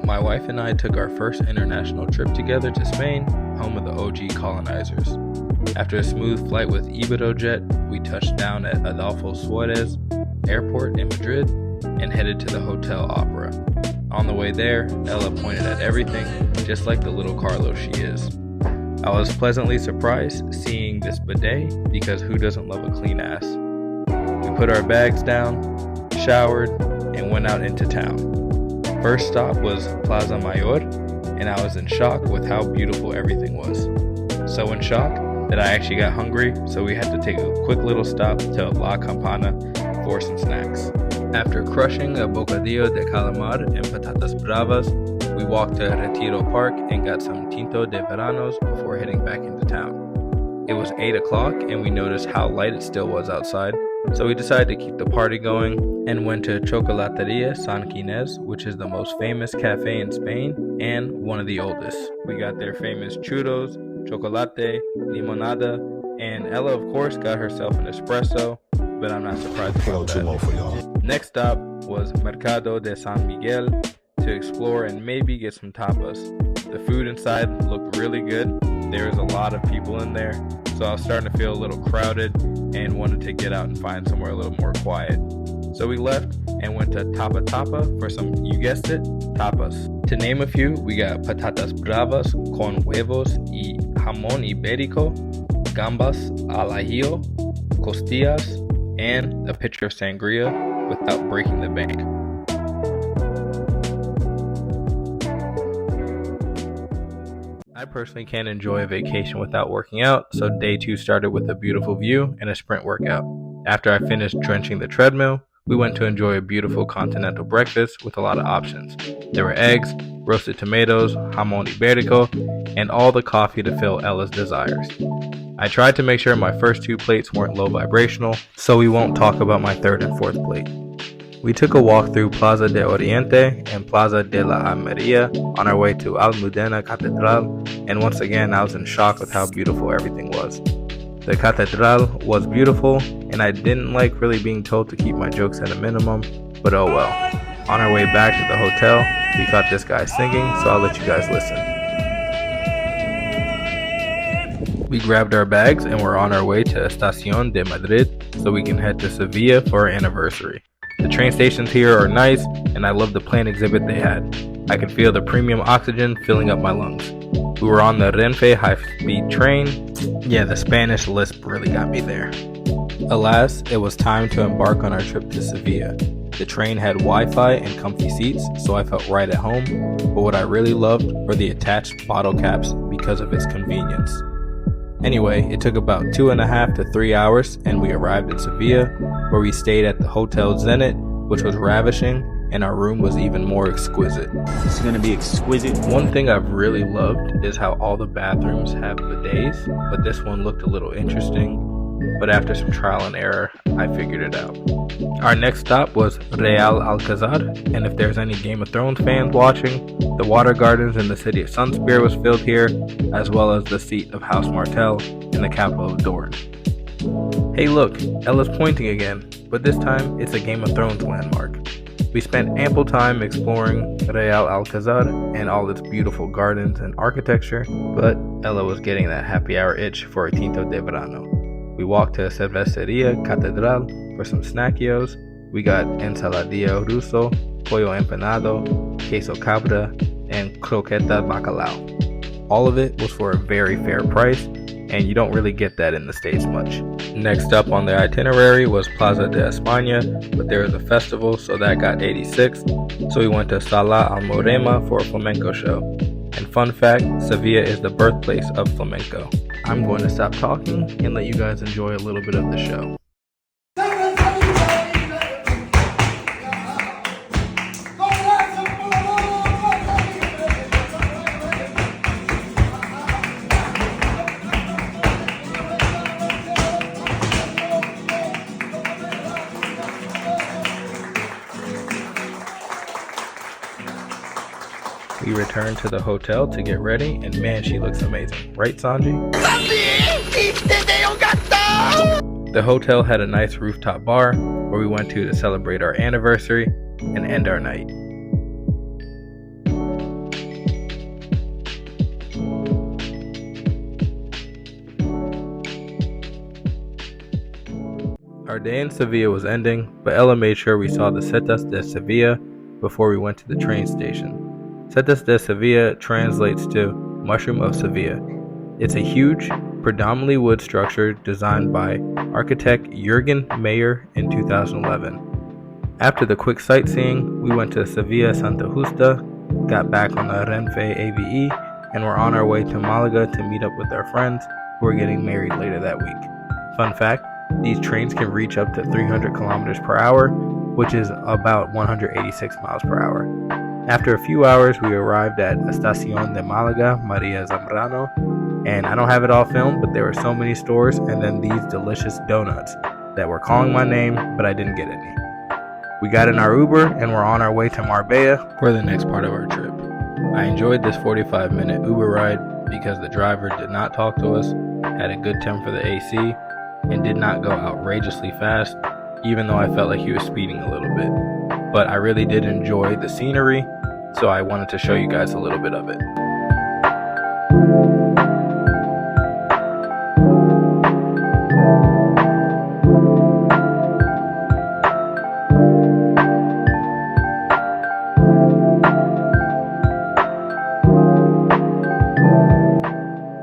My wife and I took our first international trip together to Spain, home of the OG colonizers. After a smooth flight with Iberojet, we touched down at Adolfo Suarez Airport in Madrid and headed to the Hotel Opera. On the way there, Ella pointed at everything, just like the little Carlos she is. I was pleasantly surprised seeing this bidet because who doesn't love a clean ass? We put our bags down, showered, and went out into town. First stop was Plaza Mayor, and I was in shock with how beautiful everything was. So in shock that I actually got hungry, so we had to take a quick little stop to La Campana for some snacks. After crushing a bocadillo de calamar and patatas bravas, we walked to Retiro Parque and got some tinto de veranos before heading back into town. It was 8 o'clock and we noticed how light it still was outside, so we decided to keep the party going and went to Chocolateria San Ginés, which is the most famous cafe in Spain and one of the oldest. We got their famous churros, chocolate, limonada, and Ella of course got herself an espresso, but I'm not surprised about that. Next stop was Mercado de San Miguel to explore and maybe get some tapas. The food inside looked really good. There was a lot of people in there, so I was starting to feel a little crowded and wanted to get out and find somewhere a little more quiet. So we left and went to Tapa Tapa for some, you guessed it, tapas. To name a few, we got patatas bravas con huevos y jamón ibérico, gambas al ajillo, costillas, and a pitcher of sangria without breaking the bank. I personally can't enjoy a vacation without working out, so day 2 started with a beautiful view and a sprint workout. After I finished drenching the treadmill, we went to enjoy a beautiful continental breakfast with a lot of options. There were eggs, roasted tomatoes, jamón ibérico, and all the coffee to fill Ella's desires. I tried to make sure my first 2 plates weren't low vibrational, so we won't talk about my 3rd and 4th plate. We took a walk through Plaza de Oriente and Plaza de la Armeria on our way to Almudena Cathedral, and once again I was in shock with how beautiful everything was. The Catedral was beautiful, and I didn't like really being told to keep my jokes at a minimum, but oh well. On our way back to the hotel, we caught this guy singing, so I'll let you guys listen. We grabbed our bags and we're on our way to Estación de Madrid so we can head to Sevilla for our anniversary. The train stations here are nice, and I love the plane exhibit they had. I could feel the premium oxygen filling up my lungs. We were on the Renfe high-speed train. Yeah, the Spanish lisp really got me there. Alas, it was time to embark on our trip to Sevilla. The train had Wi-Fi and comfy seats, so I felt right at home, but what I really loved were the attached bottle caps because of its convenience. Anyway, it took about 2.5 to 3 hours and we arrived in Sevilla, where we stayed at the Hotel Zenit, which was ravishing, and our room was even more exquisite. It's gonna be exquisite. One thing I've really loved is how all the bathrooms have bidets, but this one looked a little interesting, but after some trial and error, I figured it out. Our next stop was Real Alcazar, and if there's any Game of Thrones fans watching, the water gardens in the city of Sunspear was filled here, as well as the seat of House Martell in the capital of Dorne. Hey look, Ella's pointing again, but this time it's a Game of Thrones landmark. We spent ample time exploring Real Alcazar and all its beautiful gardens and architecture, but Ella was getting that happy hour itch for a tinto de verano. We walked to Cerveceria Catedral for some snackios. We got ensaladilla ruso, pollo empanado, queso cabra, and croqueta bacalao. All of it was for a very fair price, and you don't really get that in the States much. Next up on the itinerary was Plaza de España, but there was a festival, so that got 86, so we went to Sala Almoraima for a flamenco show. And fun fact, Sevilla is the birthplace of flamenco. I'm going to stop talking and let you guys enjoy a little bit of the show. We returned to the hotel to get ready, and man, she looks amazing. Right, Sanji? The hotel had a nice rooftop bar where we went to celebrate our anniversary and end our night. Our day in Sevilla was ending, but Ella made sure we saw the Setas de Sevilla before we went to the train station. Setas de Sevilla translates to Mushroom of Sevilla. It's a huge, predominantly wood structure designed by architect Jürgen Mayer in 2011. After the quick sightseeing, we went to Sevilla Santa Justa, got back on the Renfe AVE, and were on our way to Malaga to meet up with our friends who are getting married later that week. Fun fact, these trains can reach up to 300 kilometers per hour, which is about 186 miles per hour. After a few hours, we arrived at Estación de Malaga, Maria Zambrano, and I don't have it all filmed, but there were so many stores and then these delicious donuts that were calling my name, but I didn't get any. We got in our Uber and we're on our way to Marbella for the next part of our trip. I enjoyed this 45-minute Uber ride because the driver did not talk to us, had a good temp for the AC, and did not go outrageously fast, even though I felt like he was speeding a little bit. But I really did enjoy the scenery, so I wanted to show you guys a little bit of it.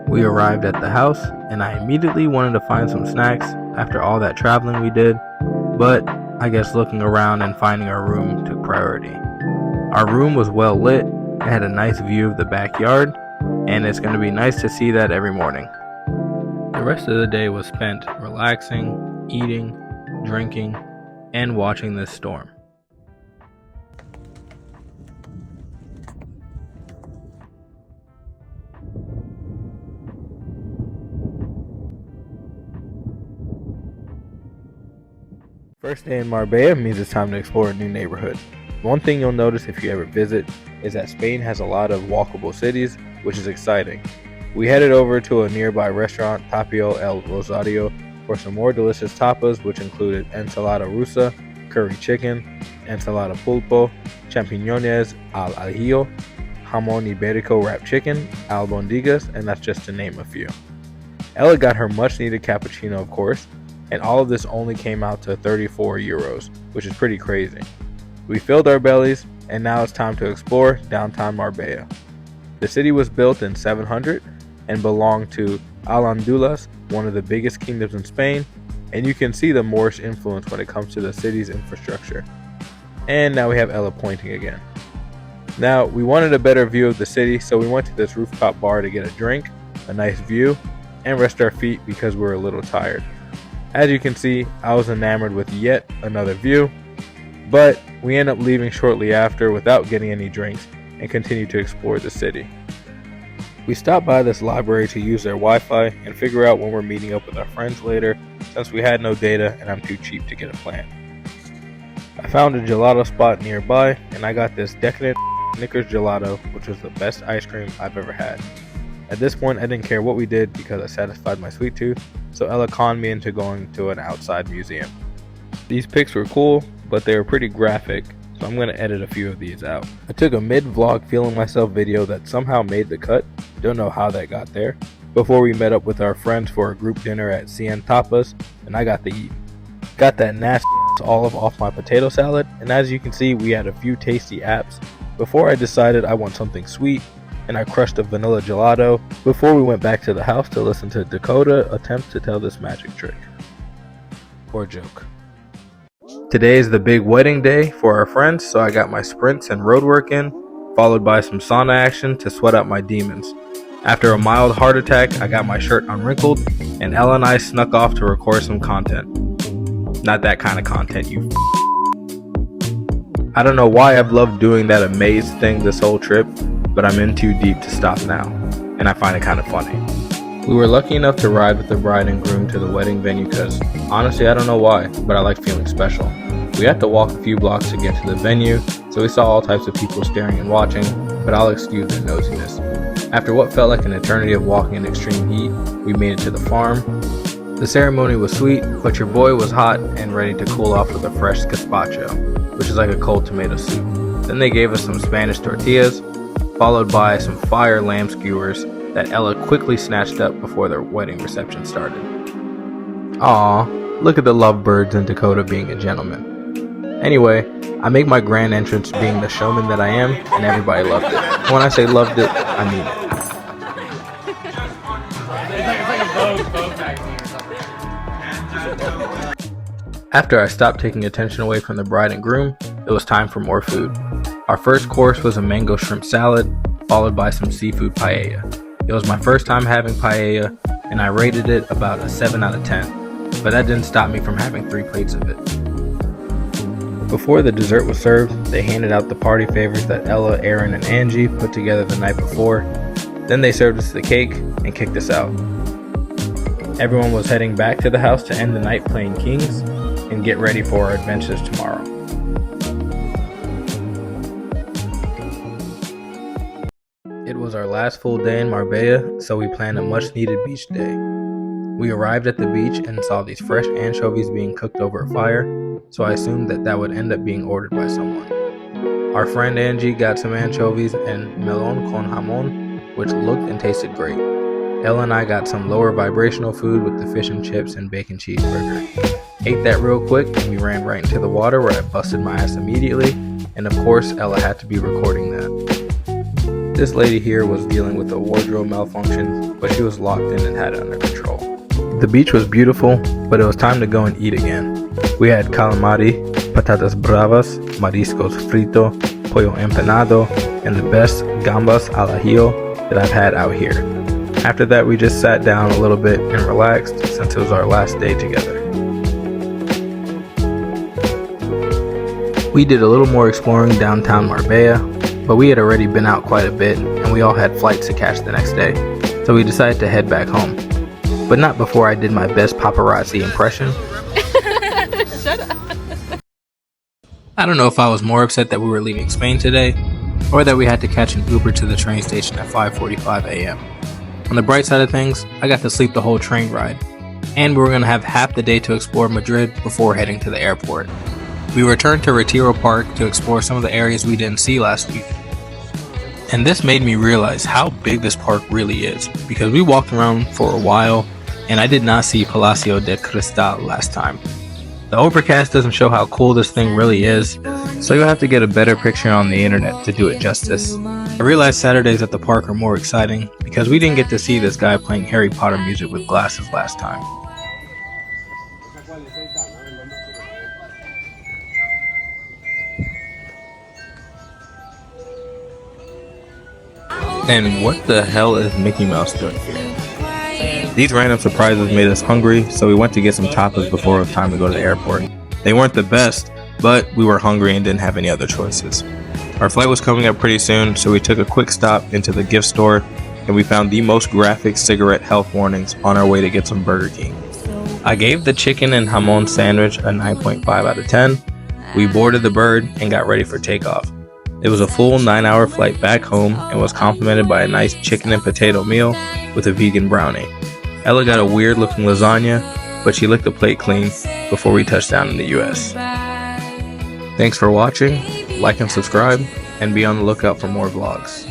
We arrived at the house, and I immediately wanted to find some snacks after all that traveling we did, but I guess looking around and finding our room took priority. Our room was well lit, it had a nice view of the backyard, and it's going to be nice to see that every morning. The rest of the day was spent relaxing, eating, drinking, and watching this storm. First day in Marbella means it's time to explore a new neighborhood. One thing you'll notice if you ever visit is that Spain has a lot of walkable cities, which is exciting. We headed over to a nearby restaurant, Tapio El Rosario, for some more delicious tapas, which included ensalada rusa, curry chicken, ensalada pulpo, champiñones al ajillo, jamón ibérico wrapped chicken, albondigas, and that's just to name a few. Ella got her much needed cappuccino, of course, and all of this only came out to 34 euros, which is pretty crazy. We filled our bellies, and now it's time to explore downtown Marbella. The city was built in 700 and belonged to Al-Andalus, one of the biggest kingdoms in Spain, and you can see the Moorish influence when it comes to the city's infrastructure. And now we have Ella pointing again. Now, we wanted a better view of the city, so we went to this rooftop bar to get a drink, a nice view, and rest our feet because we were a little tired. As you can see, I was enamored with yet another view, but we end up leaving shortly after without getting any drinks and continue to explore the city. We stopped by this library to use their Wi-Fi and figure out when we're meeting up with our friends later, since we had no data and I'm too cheap to get a plan. I found a gelato spot nearby and I got this decadent Snickers gelato, which was the best ice cream I've ever had. At this point, I didn't care what we did because I satisfied my sweet tooth, so Ella conned me into going to an outside museum. These pics were cool, but they were pretty graphic, so I'm going to edit a few of these out. I took a mid-vlog feeling myself video that somehow made the cut, don't know how that got there, before we met up with our friends for a group dinner at Cien Tapas, and I got to eat. Got that nasty olive off my potato salad, and as you can see, we had a few tasty apps before I decided I want something sweet, and I crushed a vanilla gelato before we went back to the house to listen to Dakota attempt to tell this magic trick. Or joke. Today is the big wedding day for our friends, so I got my sprints and road work in, followed by some sauna action to sweat out my demons. After a mild heart attack, I got my shirt unwrinkled, and Ella and I snuck off to record some content. Not that kind of content, you I don't know why I've loved doing that amaze thing this whole trip, but I'm in too deep to stop now, and I find it kind of funny. We were lucky enough to ride with the bride and groom to the wedding venue because, honestly, I don't know why, but I like feeling special. We had to walk a few blocks to get to the venue, so we saw all types of people staring and watching, but I'll excuse their nosiness. After what felt like an eternity of walking in extreme heat, we made it to the farm. The ceremony was sweet, but your boy was hot and ready to cool off with a fresh gazpacho, which is like a cold tomato soup. Then they gave us some Spanish tortillas, followed by some fire lamb skewers that Ella quickly snatched up before their wedding reception started. Aww, Look at the lovebirds in Dakota being a gentleman. Anyway, I make my grand entrance being the showman that I am, and everybody loved it. When I say loved it, I mean it. After I stopped taking attention away from the bride and groom, it was time for more food. Our first course was a mango shrimp salad, followed by some seafood paella. It was my first time having paella, and I rated it about a 7 out of 10, but that didn't stop me from having 3 plates of it. Before the dessert was served, they handed out the party favors that Ella, Aaron, and Angie put together the night before. Then they served us the cake and kicked us out. Everyone was heading back to the house to end the night playing Kings and get ready for our adventures tomorrow. It was our last full day in Marbella, so we planned a much needed beach day. We arrived at the beach and saw these fresh anchovies being cooked over a fire, so I assumed that would end up being ordered by someone. Our friend Angie got some anchovies and melon con jamon, which looked and tasted great. Ella and I got some lower vibrational food with the fish and chips and bacon cheeseburger. Ate that real quick and we ran right into the water where I busted my ass immediately, and of course Ella had to be recording that. This lady here was dealing with a wardrobe malfunction, but she was locked in and had it under control. The beach was beautiful, but it was time to go and eat again. We had calamari, patatas bravas, mariscos frito, pollo empanado, and the best gambas al ajillo that I've had out here. After that, we just sat down a little bit and relaxed since it was our last day together. We did a little more exploring downtown Marbella, but we had already been out quite a bit and we all had flights to catch the next day, so we decided to head back home. But not before I did my best paparazzi impression. Shut up. I don't know if I was more upset that we were leaving Spain today, or that we had to catch an Uber to the train station at 5:45 a.m. On the bright side of things, I got to sleep the whole train ride, and we were going to have half the day to explore Madrid before heading to the airport. We returned to Retiro Parque to explore some of the areas we didn't see last week. And this made me realize how big this park really is, because we walked around for a while and I did not see Palacio de Cristal last time. The overcast doesn't show how cool this thing really is, so you'll have to get a better picture on the internet to do it justice. I realized Saturdays at the park are more exciting because we didn't get to see this guy playing Harry Potter music with glasses last time. And what the hell is Mickey Mouse doing here? These random surprises made us hungry, so we went to get some tapas before it was time to go to the airport. They weren't the best, but we were hungry and didn't have any other choices. Our flight was coming up pretty soon, so we took a quick stop into the gift store, and we found the most graphic cigarette health warnings on our way to get some Burger King. I gave the chicken and jamon sandwich a 9.5 out of 10. We boarded the bird and got ready for takeoff. It was a full 9-hour flight back home and was complemented by a nice chicken and potato meal with a vegan brownie. Ella got a weird looking lasagna, but she licked the plate clean before we touched down in the US. Thanks for watching, like and subscribe, and be on the lookout for more vlogs.